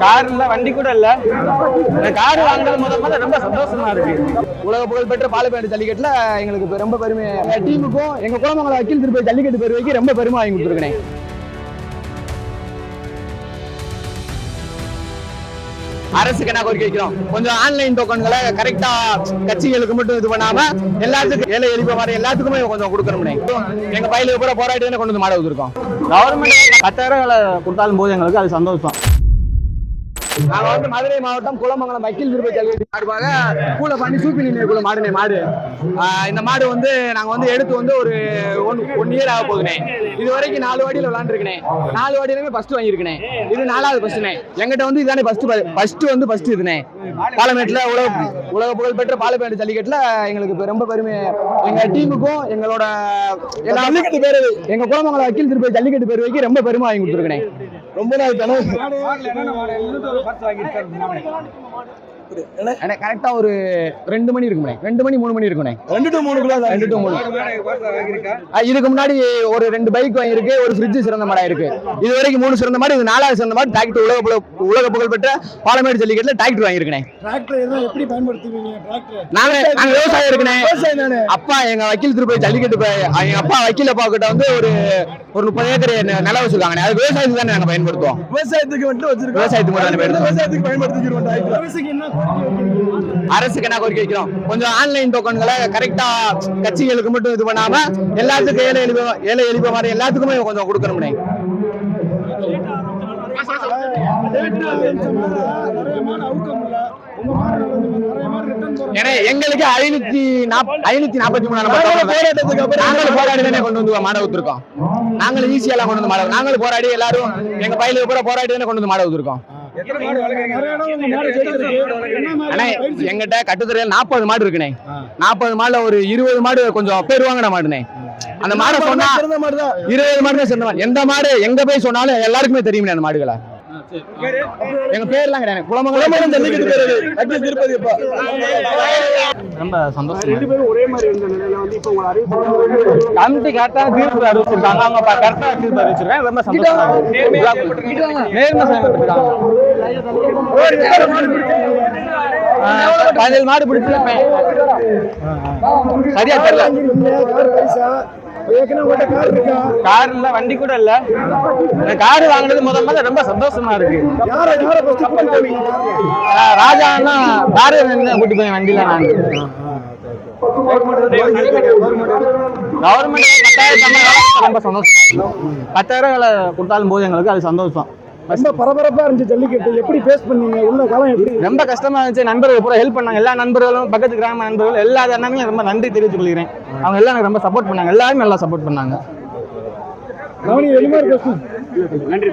Car இல்ல, வண்டி கூட இல்ல. கார் வாங்குறது முதல்ல ரொம்ப சந்தோஷமா இருக்கு. உலக புகழ்பெற்ற பாலமேடு ஜல்லிக்கட்டுல எங்களுக்கு ரொம்ப பெருமை. டீமுக்கும் எங்க குளமங்கலம் வக்கீல் திருப்பதி ஜல்லிக்கட்டு பெருமைக்கு ரொம்ப பெருமை வாங்கி கொடுத்துருக்கேன். அரசுக்கு என்ன கோரிக்கை வைக்கிறோம், கொஞ்சம் ஆன்லைன் டோக்கன்களை கரெக்டா கட்சிகளுக்கு மட்டும் இது பண்ணாம எல்லாத்துக்கும் ஏழை எளிப்ப மாதிரி எல்லாத்துக்குமே கொஞ்சம் கொடுக்கணும். எங்க பயில கூட போராட்டி கொண்டு வந்து மாட வச்சிருக்கோம். கவர்மெண்ட் 10,000 கொடுத்தாலும் போது எங்களுக்கு அது சந்தோஷம். நாங்க வந்து மதுரை மாவட்டம் குளமங்கலம் வக்கீல் திருப்பதி ஜல்லிக்கட்டு சார்பாக கூல பண்ணி சூப்பி நீர் மாடுனே மாடு. இந்த மாடு வந்து நாங்க வந்து எடுத்து வந்து ஒரு 1 இயர் ஆக போகுதுனே. இது வரைக்கும் 4 வாடியில் விளாண்டுருக்கேன். 4 வாடியிலுமே ஃபர்ஸ்ட் வாங்கியிருக்கேன். இது 4வது ஃபர்ஸ்ட்னே. எங்கிட்ட வந்து இதுதானே ஃபர்ஸ்ட் இதுனே. பாலமேட்டுல உலக புகழ்பெற்ற பாலமேடு ஜல்லிக்கட்டுல எங்களுக்கு ரொம்ப பெருமை. எங்க டீமுக்கும் எங்களோட ஜல்லிக்கட்டு பேரு எங்க குளமங்கலம் வக்கீல் திருப்பதி ஜல்லிக்கட்டு பேருவைக்கு ரொம்ப பெருமை வாங்கி கொடுத்துருக்கேன். ரொம்ப நாள் கரெக்டா ஒரு 2 மணி இருக்குமே, 2 மணி 3 மணி இருக்குமே. 2 to 3 இதுக்கு முன்னாடி ஒரு 2 பைக் வாங்கியிருக்கு, ஒரு ஃப்ரிட்ஜ் சிறந்த மாடா இருக்கு. இது வரைக்கும் 3 சிறந்த மாடு, இது 4வது சிறந்த மாடு. டிராக்டர் உலக புகழ்பெற்ற பாலமேடு ஜல்லிக்கட்டுல டிராக்டர் வாங்கியிருக்கேன். நாங்க விவசாயம் இருக்குனே. அப்பா எங்க வக்கீல் திருப்பதி ஜல்லிக்கட்டு எங்க அப்பா வக்கீல் அப்பா கிட்ட வந்து ஒரு 30 ஏக்கர் நிலம் வச்சிருக்காங்க. அது விவசாயத்துக்கு தானே நாங்க பயன்படுத்துவோம். விவசாயத்துக்கு பயன்படுத்திக்கிறோம். அரசுக்கு என்ன கோரிக்கை வைக்கிறோம், கொஞ்சம் ஆன்லைன் டோக்கன்களை கரெக்டா கட்சிகளுக்கு மட்டும் இது பண்ணாம எல்லாத்துக்கும் ஏழை எளிப்ப மாதிரி எல்லாத்துக்குமே கொஞ்சம் கொடுக்கணும். எங்களுக்கு 543 போராடி கொண்டு வந்து மாட ஊத்திருக்கோம். நாங்களும் ஈஸியெல்லாம் கொண்டு வந்து மாட, நாங்களும் போராடி எல்லாரும் எங்க பயில கூட போராடி கொண்டு வந்து மாட ஊத்திருக்கோம். எங்கிட்ட கட்டுத்துறையில் 40 மாடு இருக்குனே. 40 மாடுல ஒரு 20 மாடு கொஞ்சம் பேர் வாங்கின மாடுனே. அந்த மாடை சொன்னா 20 மாடு தான் சிறந்த மாடு. எந்த மாடு எங்க போய் சொன்னாலும் எல்லாருக்குமே தெரியுமே அந்த மாடுகளை. எங்க பேர்லாம் கிடையாது. குளமங்கலம் ஜல்லிக்கட்டு பேரு திருப்பதி. ரொம்ப சந்தோஷம். ஒரே மாதிரி இருந்த நிலையில வந்து இப்போ உங்க அறிவிப்பு கமிட்டி கரெக்டா தீர்ப்பு அறிவிச்சிருக்காங்க. அவங்க கரெக்டா தீர்ப்பு அறிவிச்சிருக்காங்க. ரொம்ப சந்தோஷமா இருக்கு. நேர்மை செயல்பட்டுருக்காங்க. 15 மாடு பிடிச்சிருப்பேன். சரியா தெரியல. கார் இல்ல, வண்டி கூட இல்ல. கார் வாங்குறது முதல்ல ரொம்ப சந்தோஷமா இருக்கு. ராஜா காரு கூட்டு போய் வண்டியில நான் கவர்மெண்ட் 10,000 ரொம்ப சந்தோஷமா இருக்கு. 10,000 கொடுத்தாலும் போது எங்களுக்கு அது சந்தோஷம். ரொம்ப பரபரப்பா இருந்துச்சு ஜல்லிக்கட்டு. எப்படி ஃபேஸ் பண்ணீங்க? உள்ள காலம் எப்படி? ரொம்ப கஷ்டமா இருந்துச்சு. நண்பர்கள் பூரா ஹெல்ப் பண்ணாங்க. எல்லா நண்பர்களும், பக்கத்து கிராம நண்பர்கள், எல்லா அண்ணனும் ரொம்ப நன்றி தெரிவித்துக் கொள்கிறேன். அவங்க எல்லாம் எனக்கு ரொம்ப சப்போர்ட் பண்ணாங்க. எல்லாருமே நல்லா சப்போர்ட் பண்ணாங்க. நன்றி.